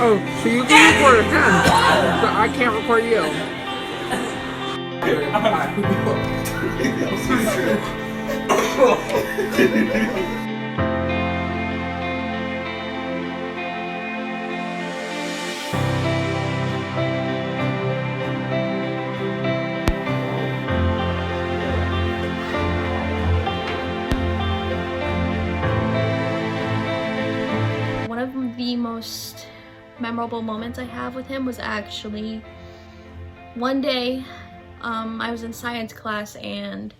Oh, so you can record him. But I can't record you. One of the most memorable moments I have with him was actually one day I was in science class and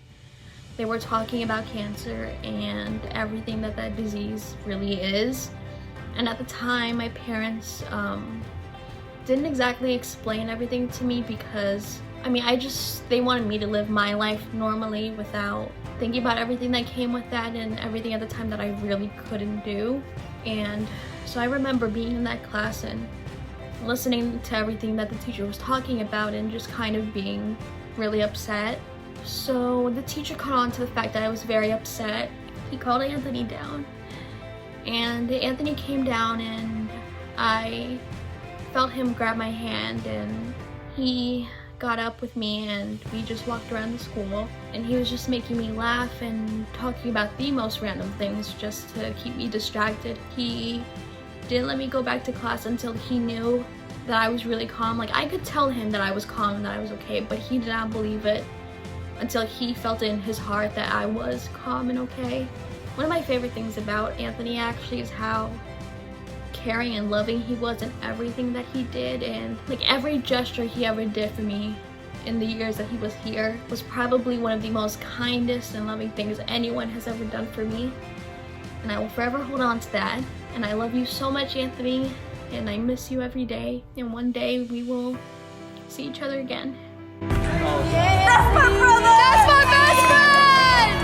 they were talking about cancer and everything that that disease really is. And at the time, my parents didn't exactly explain everything to me because, I mean, they wanted me to live my life normally without thinking about everything that came with that and everything at the time that I really couldn't do. And so I remember being in that class and listening to everything that the teacher was talking about and just kind of being really upset. So the teacher caught on to the fact that I was very upset. He called Anthony down, and Anthony came down and I felt him grab my hand, and he got up with me and we just walked around the school, and he was just making me laugh and talking about the most random things just to keep me distracted. He didn't let me go back to class until he knew that I was really calm. Like, I could tell him that I was calm and that I was okay, but he did not believe it until he felt it in his heart that I was calm and okay. One of my favorite things about Anthony actually is how caring and loving he was in everything that he did, and like every gesture he ever did for me in the years that he was here was probably one of the most kindest and loving things anyone has ever done for me, and I will forever hold on to that. And I love you so much, Anthony, and I miss you every day, and one day we will see each other again. Yeah. That's my brother! That's my best friend!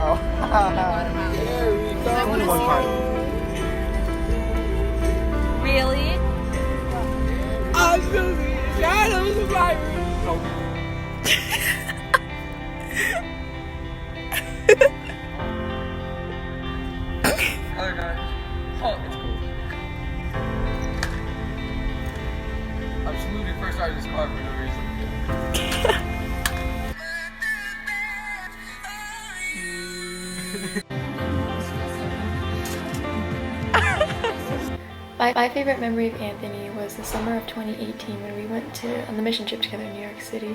Oh, there we go. Only one card. Really? I'm so shadow survivor. Oh. Other guy. Oh, it's cool. I'm saluting first out of this car for no reason. My favorite memory of Anthony was the summer of 2018 when we went on the mission trip together in New York City,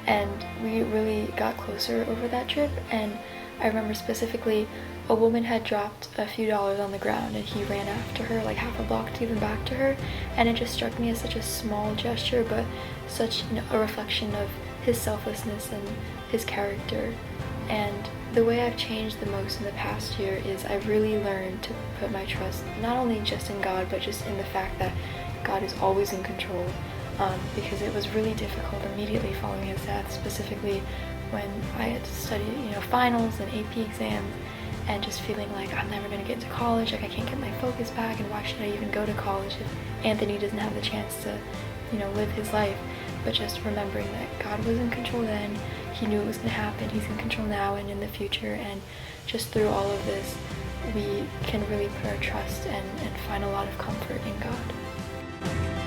and we really got closer over that trip. And I remember specifically a woman had dropped a few dollars on the ground and he ran after her like half a block to give them back to her, and it just struck me as such a small gesture but such a reflection of his selflessness and his character. And the way I've changed the most in the past year is I've really learned to put my trust not only just in God but just in the fact that God is always in control, because it was really difficult immediately following his death, specifically when I had to study finals and AP exams, and just feeling like I'm never going to get to college, like I can't get my focus back, and why should I even go to college if Anthony doesn't have the chance to live his life. But just remembering that God was in control then, he knew it was going to happen, he's in control now and in the future, and just through all of this we can really put our trust and find a lot of comfort in God.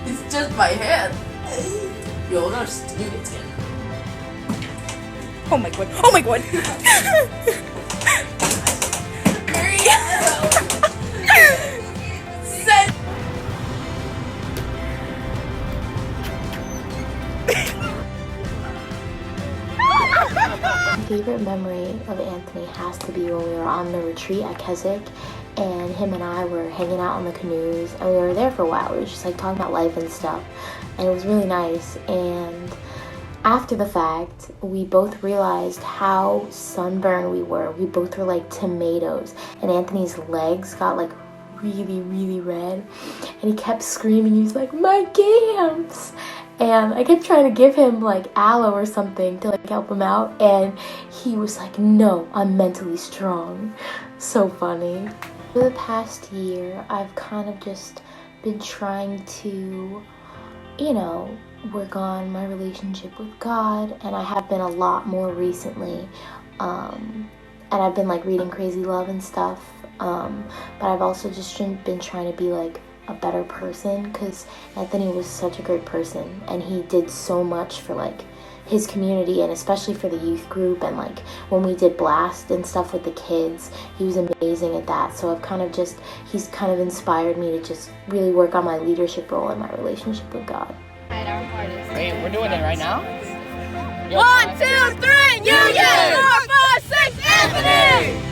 It's just my head. You're not stupid. Oh my god. Oh my god. My favorite memory of Anthony has to be when we were on the retreat at Keswick, and him and I were hanging out on the canoes, and we were there for a while. We were just like talking about life and stuff, and it was really nice. And after the fact, we both realized how sunburned we were. We both were like tomatoes, and Anthony's legs got like really, really red, and he kept screaming. He was like, "My gams!" And I kept trying to give him like aloe or something to like help him out, and he was like, "No, I'm mentally strong." So funny. For the past year, I've kind of just been trying to, work on my relationship with God, and I have been a lot more recently. and I've been like reading Crazy Love and stuff, but I've also just been trying to be like a better person, because Anthony was such a great person and he did so much for like his community, and especially for the youth group, and like when we did Blast and stuff with the kids, he was amazing at that. So he's kind of inspired me to just really work on my leadership role and my relationship with God. Wait, we're doing it right now? 1, 2, 3, Union! 4, 5, 6, Anthony!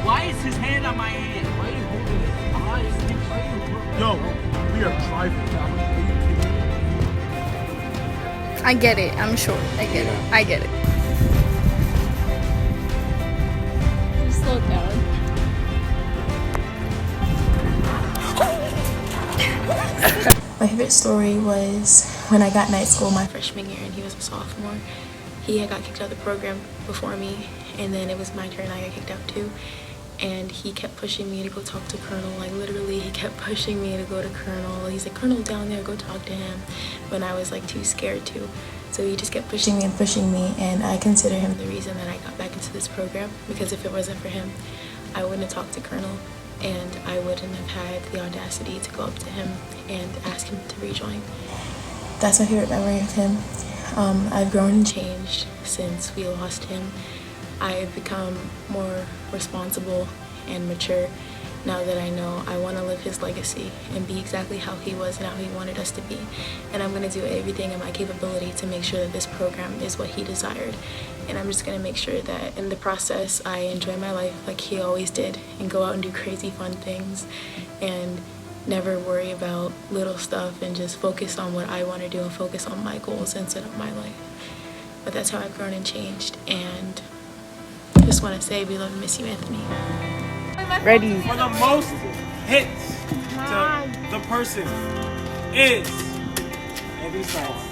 Why is his hand on my hand? Why are you holding it? Why are you Yo, we are driving. I get it. I'm sure. I get it. I get it. Just slow down. My favorite story was when I got night school my freshman year and he was a sophomore. He had got kicked out of the program before me, and then it was my turn. I got kicked out too. And he kept pushing me to go talk to Colonel. Like literally, he kept pushing me to go to Colonel. He's like, Colonel's down there, go talk to him. When I was like too scared to. So he just kept pushing me, and I consider him the reason that I got back into this program. Because if it wasn't for him, I wouldn't have talked to Colonel, and I wouldn't have had the audacity to go up to him and ask him to rejoin. That's my favorite memory of him. I've grown and changed since we lost him. I've become more responsible and mature now that I know I want to live his legacy and be exactly how he was and how he wanted us to be. And I'm going to do everything in my capability to make sure that this program is what he desired. And I'm just going to make sure that in the process I enjoy my life like he always did, and go out and do crazy fun things and never worry about little stuff, and just focus on what I want to do and focus on my goals and set up my life. But that's how I've grown and changed, and just want to say we love and miss you, Anthony. Ready. For the most hits to the person is Anthony Steitz.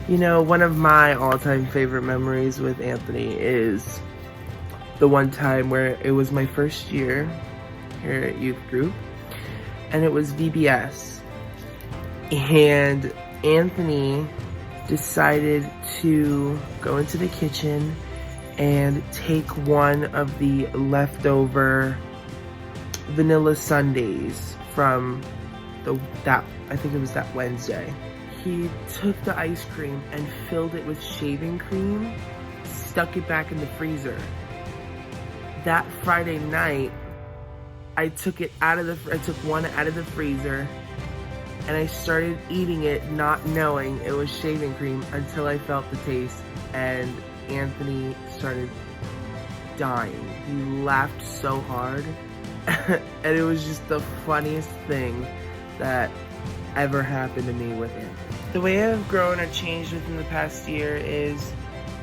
You know, one of my all-time favorite memories with Anthony is the one time where it was my first year here at youth group, and it was VBS, and Anthony decided to go into the kitchen and take one of the leftover vanilla sundaes from I think it was that Wednesday. He took the ice cream and filled it with shaving cream, stuck it back in the freezer. That Friday night, I took one out of the freezer, and I started eating it not knowing it was shaving cream until I felt the taste, and Anthony started dying. He laughed so hard, and it was just the funniest thing that ever happened to me with him. The way I've grown or changed within the past year is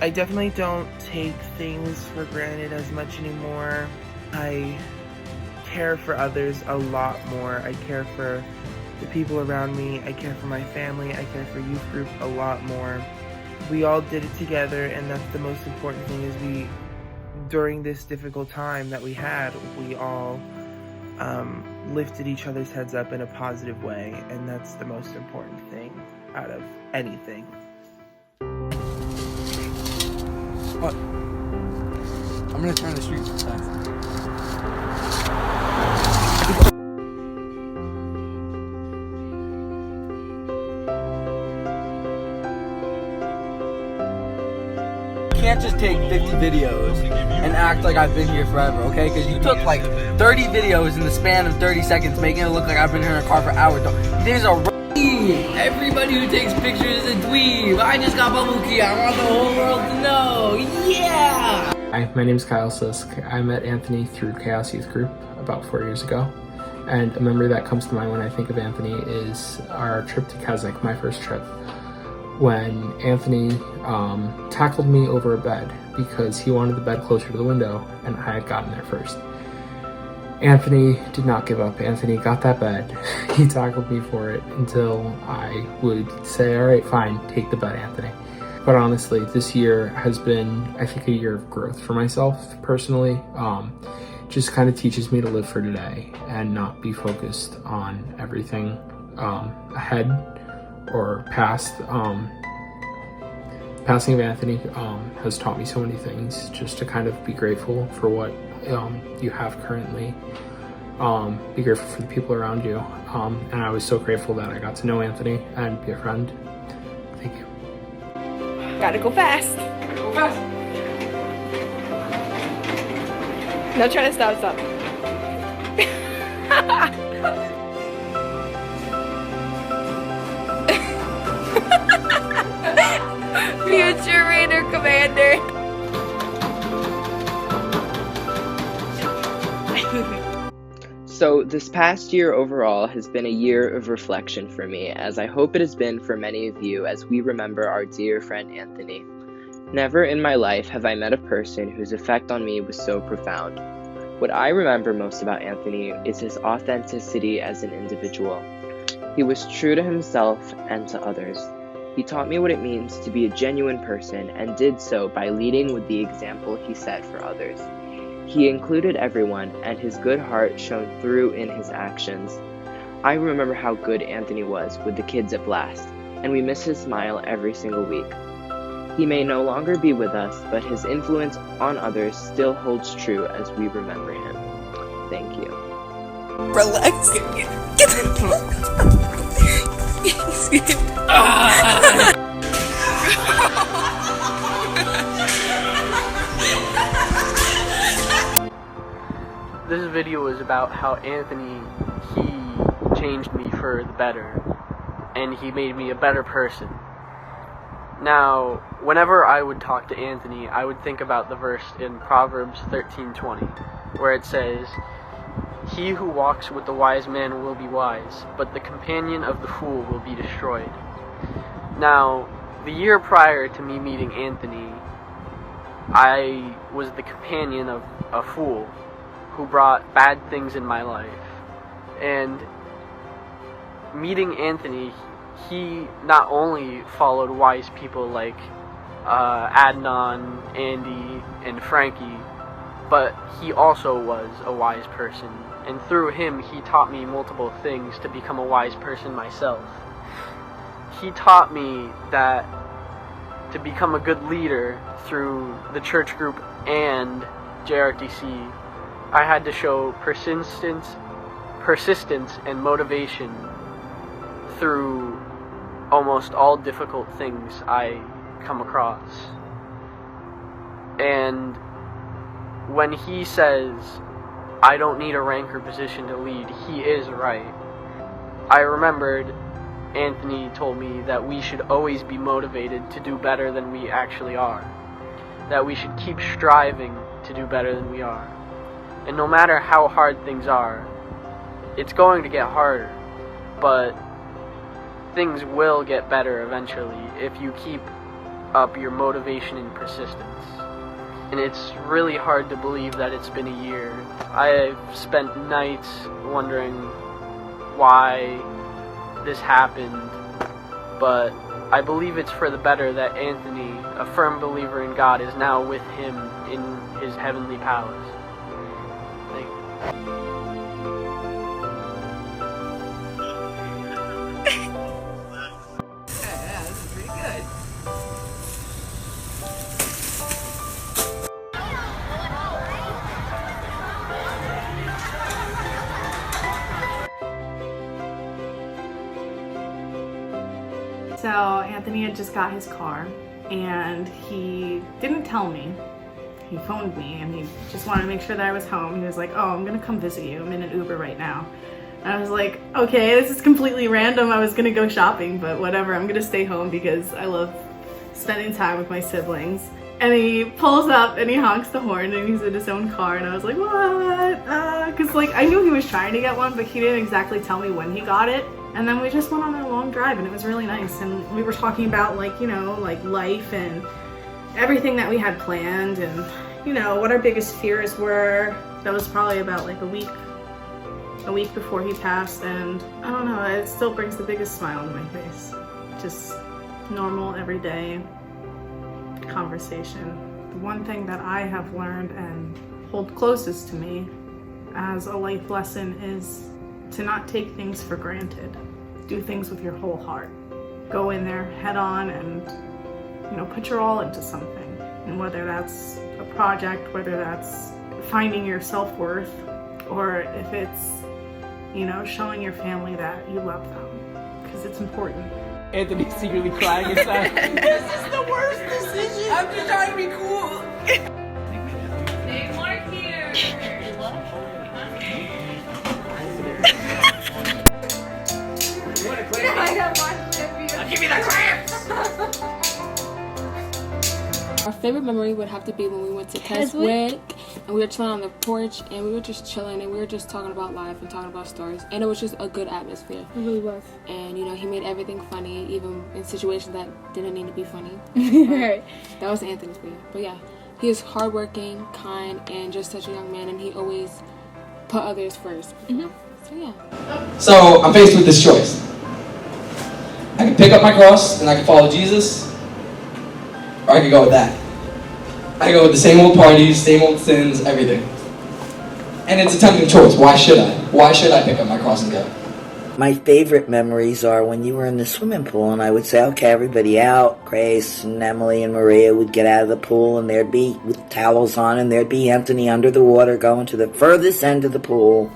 I definitely don't take things for granted as much anymore. I care for others a lot more. I care for the people around me. I care for my family. I care for youth group a lot more. We all did it together, and that's the most important thing, is during this difficult time that we had, we all lifted each other's heads up in a positive way, and that's the most important thing out of anything. What? I'm gonna turn the streets fast. You can't just take 50 videos and act like I've been here forever, okay? Because you took like 30 videos in the span of 30 seconds, making it look like I've been here in a car for hours. There's a everybody who takes pictures is a dweeb. I just got bubble key. I want the whole world to know. Yeah! Hi, my name is Kyle Sisk. I met Anthony through Chaos Youth Group about 4 years ago. And a memory that comes to mind when I think of Anthony is our trip to Keswick, my first trip, when Anthony tackled me over a bed because he wanted the bed closer to the window and I had gotten there first. Anthony did not give up. Anthony got that bed. He tackled me for it until I would say, all right, fine, take the bed, Anthony. But honestly, this year has been, I think, a year of growth for myself personally. Just kind of teaches me to live for today and not be focused on everything ahead or past. Passing of Anthony has taught me so many things, just to kind of be grateful for what you have currently. Be grateful for the people around you. And I was so grateful that I got to know Anthony and be a friend. Thank you. Gotta go fast. Go fast. No, try to stop. Future Raider Commander. So this past year overall has been a year of reflection for me, as I hope it has been for many of you as we remember our dear friend Anthony. Never in my life have I met a person whose effect on me was so profound. What I remember most about Anthony is his authenticity as an individual. He was true to himself and to others. He taught me what it means to be a genuine person and did so by leading with the example he set for others. He included everyone, and his good heart shone through in his actions. I remember how good Anthony was with the kids at Blast, and we miss his smile every single week. He may no longer be with us, but his influence on others still holds true as we remember him. Thank you. Relax. This video is about how Anthony, he changed me for the better, and he made me a better person. Now, whenever I would talk to Anthony, I would think about the verse in Proverbs 13:20, where it says, "He who walks with the wise man will be wise, but the companion of the fool will be destroyed." Now, the year prior to me meeting Anthony, I was the companion of a fool who brought bad things in my life. And meeting Anthony, he not only followed wise people like Adnan, Andy, and Frankie, but he also was a wise person. And through him, he taught me multiple things to become a wise person myself. He taught me that to become a good leader through the church group and JRTC, I had to show persistence and motivation through almost all difficult things I come across. And when he says, I don't need a rank or position to lead, he is right. I remembered Anthony told me that we should always be motivated to do better than we actually are. That we should keep striving to do better than we are. And no matter how hard things are, it's going to get harder, but things will get better eventually if you keep up your motivation and persistence. And it's really hard to believe that it's been a year. I've spent nights wondering why this happened, but I believe it's for the better that Anthony, a firm believer in God, is now with him in his heavenly palace. Thank you. So Anthony had just got his car and he didn't tell me. He phoned me and he just wanted to make sure that I was home. He was like, oh, I'm gonna come visit you. I'm in an Uber right now. And I was like, okay, this is completely random. I was gonna go shopping, but whatever. I'm gonna stay home because I love spending time with my siblings. And he pulls up and he honks the horn and he's in his own car, and I was like, what? Because like I knew he was trying to get one, but he didn't exactly tell me when he got it. And then we just went on a long drive and it was really nice. And we were talking about like, you know, like life and everything that we had planned and, you know, what our biggest fears were. That was probably about like a week before he passed, and I don't know, it still brings the biggest smile on my face. Just normal, everyday conversation. The one thing that I have learned and hold closest to me as a life lesson is to not take things for granted. Do things with your whole heart. Go in there head on and, you know, put your all into something. And whether that's a project, whether that's finding your self-worth, or if it's, you know, showing your family that you love them, because it's important. Anthony's secretly crying inside. This is the worst decision. I'm just trying to be cool. Big mark here. Give me the cramps. Our favorite memory would have to be when we went to Keswick and we were chilling on the porch and we were just chilling and we were just talking about life and talking about stories, and it was just a good atmosphere. It really was. And you know, he made everything funny, even in situations that didn't need to be funny. Right. That was Anthony's video. But yeah, he is hardworking, kind, and just such a young man, and he always put others first. So yeah. So I'm faced with this choice. I can pick up my cross and I can follow Jesus, or I could go with that. I go with the same old parties, same old sins, everything. And it's a tempting choice. Why should I? Why should I pick up my cross and go? My favorite memories are when you were in the swimming pool and I would say, okay, everybody out. Grace and Emily and Maria would get out of the pool and there'd be, with towels on, and there'd be Anthony under the water going to the furthest end of the pool,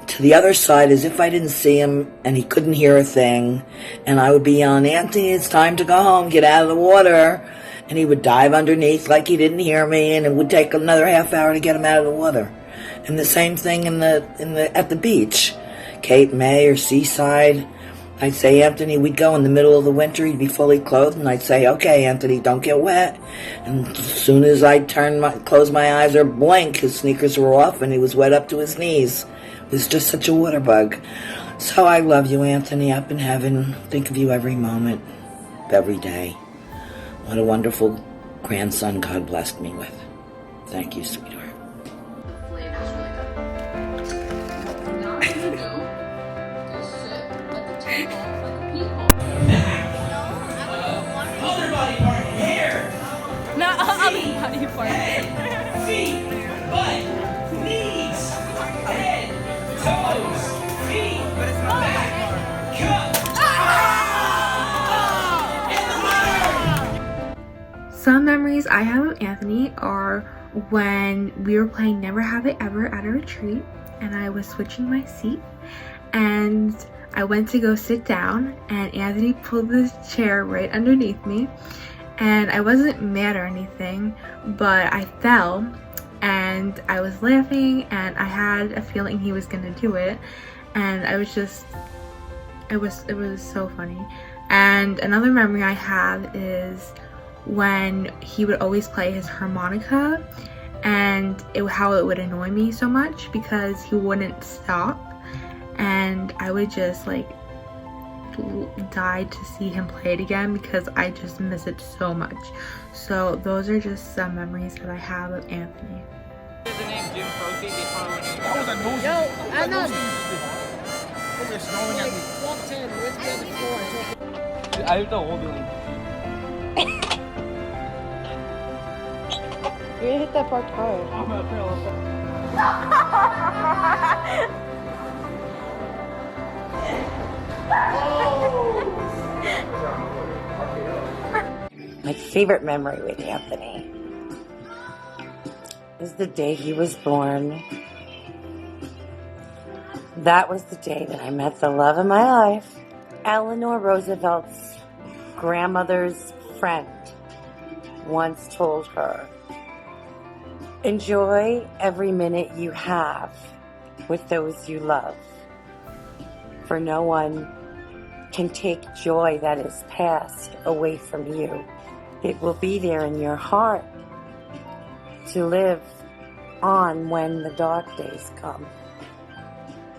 to the other side, as if I didn't see him and he couldn't hear a thing. And I would be yelling, Anthony, it's time to go home, get out of the water. And he would dive underneath like he didn't hear me, and it would take another half hour to get him out of the water. And the same thing at the beach, Cape May or Seaside. I'd say, Anthony, we'd go in the middle of the winter, he'd be fully clothed, and I'd say, okay, Anthony, don't get wet. And as soon as I'd close my eyes or blink, his sneakers were off and he was wet up to his knees. It was just such a water bug. So I love you, Anthony, up in heaven. Think of you every moment, every day. What a wonderful grandson God blessed me with. Thank you, sweetheart. Other body part here. Not other body part. Feet, butt, knees, head, toes, feet, back, cup. Some memories I have of Anthony are when we were playing Never Have It Ever at a retreat and I was switching my seat and I went to go sit down and Anthony pulled this chair right underneath me, and I wasn't mad or anything, but I fell and I was laughing and I had a feeling he was gonna do it, and I was just, it was so funny. And another memory I have is when he would always play his harmonica, and how it would annoy me so much because he wouldn't stop, and I would just like die to see him play it again because I just miss it so much. So those are just some memories that I have of Anthony. Yo, Anna. I have to hold it. You're gonna hit that part hard. I'm gonna fail. My favorite memory with Anthony is the day he was born. That was the day that I met the love of my life. Eleanor Roosevelt's grandmother's friend once told her, enjoy every minute you have with those you love, for no one can take joy that is past away from you. It will be there in your heart to live on when the dark days come.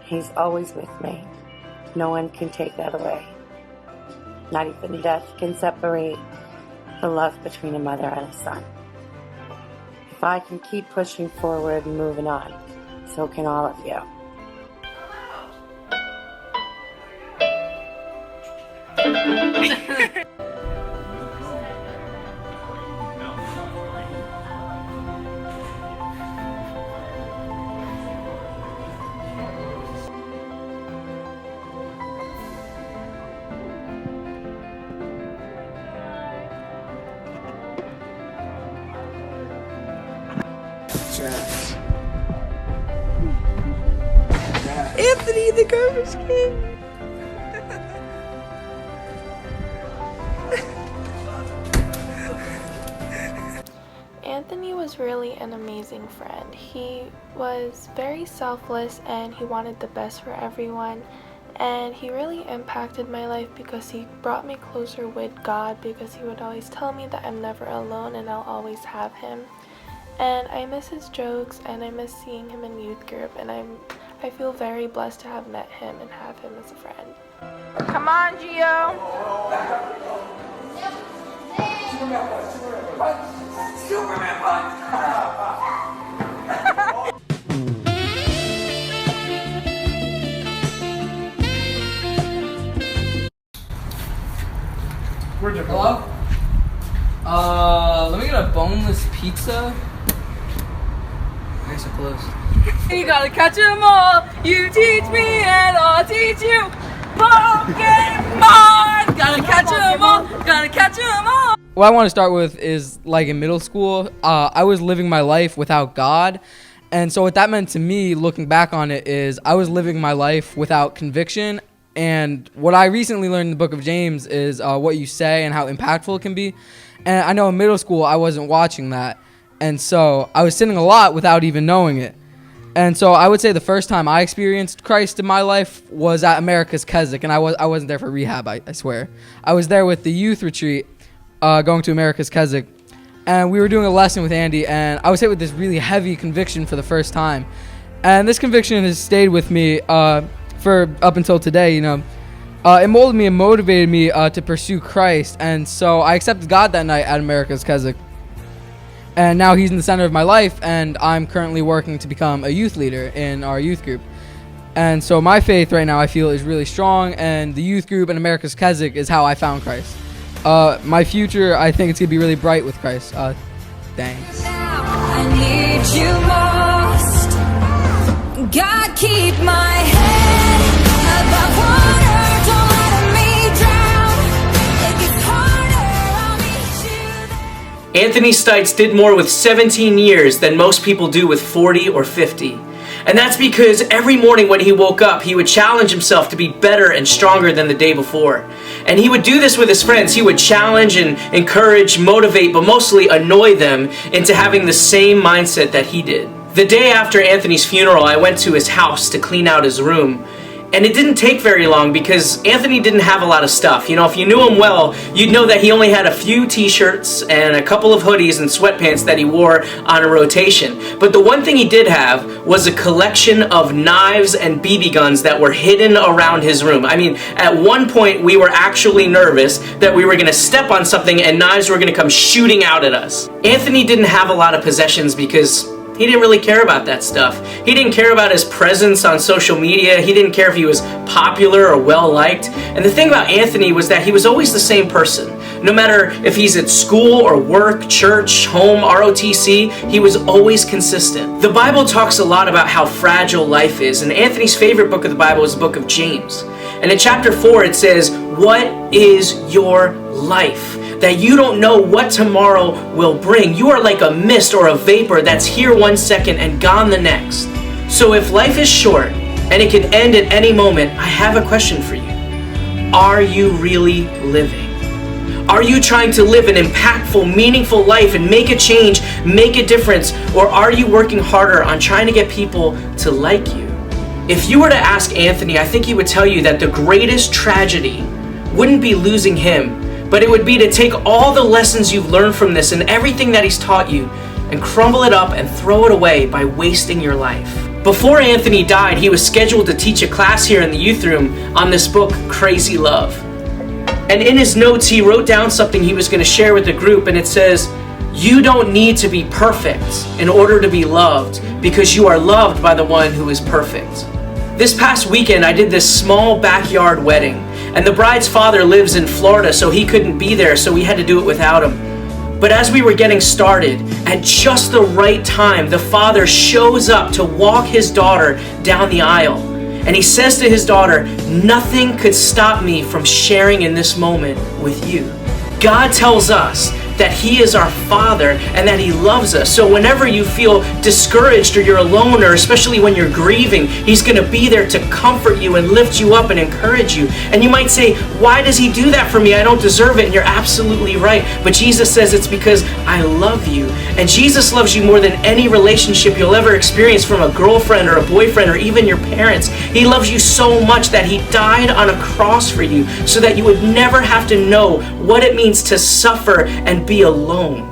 He's always with me. No one can take that away. Not even death can separate the love between a mother and a son. If I can keep pushing forward and moving on, so can all of you. Anthony, the garbage king. Anthony was really an amazing friend. He was very selfless and he wanted the best for everyone. And he really impacted my life because he brought me closer with God, because he would always tell me that I'm never alone and I'll always have him. And I miss his jokes and I miss seeing him in youth group, and I feel very blessed to have met him and have him as a friend. Come on, Gio. Superman punch! Hello? Let me get a boneless pizza. I guess I'm close. You gotta catch 'em all. You teach me and I'll teach you. Pokemon! Gotta catch 'em all. Gotta catch 'em all. What I want to start with is, like, in middle school, I was living my life without God. And so what that meant to me, looking back on it, is I was living my life without conviction. And what I recently learned in the book of James is what you say and how impactful it can be. And I know in middle school I wasn't watching that. And so I was sinning a lot without even knowing it. And so I would say the first time I experienced Christ in my life was at America's Keswick. And I wasn't there for rehab, I swear. I was there with the youth retreat, going to America's Keswick. And we were doing a lesson with Andy, and I was hit with this really heavy conviction for the first time. And this conviction has stayed with me for up until today, you know. It molded me and motivated me to pursue Christ. And so I accepted God that night at America's Keswick. And now he's in the center of my life, and I'm currently working to become a youth leader in our youth group. And so my faith right now, I feel, is really strong, and the youth group and America's Keswick is how I found Christ. My future, I think it's going to be really bright with Christ. Thanks. I need you most. God, keep my head above water. Don't let me drown. It gets harder. I'll meet you there. Anthony Steitz did more with 17 years than most people do with 40 or 50. And that's because every morning when he woke up, he would challenge himself to be better and stronger than the day before. And he would do this with his friends. He would challenge and encourage, motivate, but mostly annoy them into having the same mindset that he did. The day after Anthony's funeral, I went to his house to clean out his room. And it didn't take very long because Anthony didn't have a lot of stuff. You know, if you knew him well, you'd know that he only had a few t-shirts and a couple of hoodies and sweatpants that he wore on a rotation. But the one thing he did have was a collection of knives and BB guns that were hidden around his room. I mean, at one point we were actually nervous that we were going to step on something and knives were going to come shooting out at us. Anthony didn't have a lot of possessions because he didn't really care about that stuff. He didn't care about his presence on social media. He didn't care if he was popular or well-liked. And the thing about Anthony was that he was always the same person. No matter if he's at school or work, church, home, ROTC, he was always consistent. The Bible talks a lot about how fragile life is, and Anthony's favorite book of the Bible is the book of James. And in chapter 4 it says, "What is your life? That you don't know what tomorrow will bring. You are like a mist or a vapor that's here one second and gone the next." So if life is short and it can end at any moment, I have a question for you. Are you really living? Are you trying to live an impactful, meaningful life and make a change, make a difference? Or are you working harder on trying to get people to like you? If you were to ask Anthony, I think he would tell you that the greatest tragedy wouldn't be losing him, but it would be to take all the lessons you've learned from this and everything that he's taught you and crumble it up and throw it away by wasting your life. Before Anthony died, he was scheduled to teach a class here in the youth room on this book, Crazy Love. And in his notes, he wrote down something he was going to share with the group, and it says, "You don't need to be perfect in order to be loved, because you are loved by the one who is perfect." This past weekend, I did this small backyard wedding, and the bride's father lives in Florida, so he couldn't be there, so we had to do it without him. But as we were getting started, at just the right time, the father shows up to walk his daughter down the aisle. And he says to his daughter, "Nothing could stop me from sharing in this moment with you." God tells us that he is our Father and that he loves us. So whenever you feel discouraged or you're alone, or especially when you're grieving, he's going to be there to comfort you and lift you up and encourage you. And you might say, "Why does he do that for me? I don't deserve it." And you're absolutely right. But Jesus says it's because I love you. And Jesus loves you more than any relationship you'll ever experience, from a girlfriend or a boyfriend or even your parents. He loves you so much that he died on a cross for you so that you would never have to know what it means to suffer and be alone.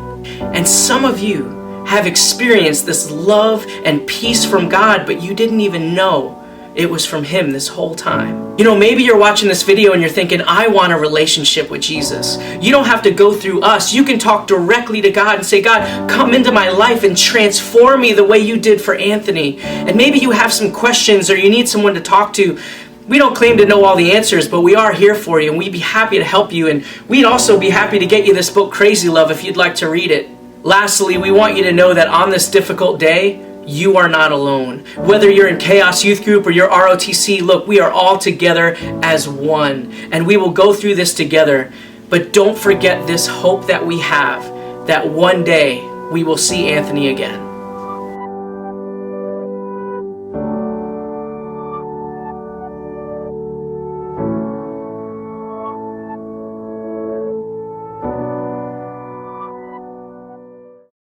And some of you have experienced this love and peace from God, but you didn't even know it was from him this whole time. You know, maybe you're watching this video and you're thinking, "I want a relationship with Jesus." You don't have to go through us. You can talk directly to God and say, "God, come into my life and transform me the way you did for Anthony." And maybe you have some questions or you need someone to talk to. We don't claim to know all the answers, but we are here for you, and we'd be happy to help you. And we'd also be happy to get you this book, Crazy Love, if you'd like to read it. Lastly, we want you to know that on this difficult day, you are not alone. Whether you're in Chaos Youth Group or you're ROTC, look, we are all together as one, and we will go through this together. But don't forget this hope that we have, that one day we will see Anthony again.